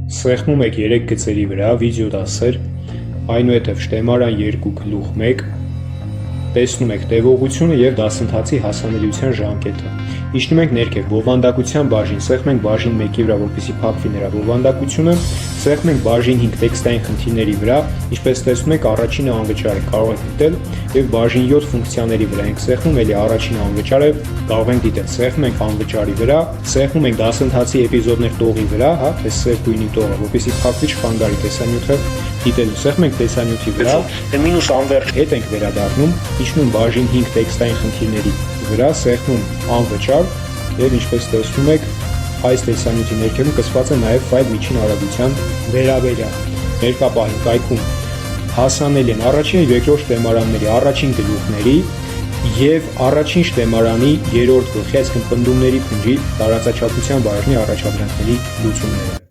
Սեղմում եք 3 գծերի վրա վիդեո դասեր, այնուհետև շտեմարան 2 գլուխ 1, տեսնում եք տևողությունը և դասընթացի հասանելիության ժամկետը։ Իջնում ենք ներքև բովանդակության բաժին, սեղմում ենք բաժին 1-ի վրա, որպեսզի փակվի նրա բովանդակությունը, սեղմում ենք բաժին 5 տեքստային խնդիրների վրա, ինչպես տեսնում եք առաջինը անվճար է, կարող եք դիտել, և բաժին 7 ֆունկցիաների վրա ենք սեղմում, էլի առաջինը անվճար է, կարող ենք դիտել, սեղմում ենք անվճարի վրա, սեղմում ենք դասընթացի էպիզոդներ տողի վրա, այս սև գույնի տողը, որպեսզի փակվի չխանգարի տեսանյութը դիտելու, սեղմում ենք տեսանյութի վրա, մինուս անվերջ հետ ենք վերադառնում, իջնում բաժին 5 տեքստային խնդիրների վրա, սեղմում անվճար և ինչպես տեսնում եք, այս տեսանյութի ներքևում կցված է նաև ֆայլ միջին արագության վերաբերյալ։ Ներկա պահին կայքում հասանելի են առաջին և երկրորդ շտեմարանների առաջին գլուխների և առաջին շտեմարանի երրորդ գլխի, այսինքն պնդումների փնջի տարածաչափության բաժնի առաջադրանքների լուծումները։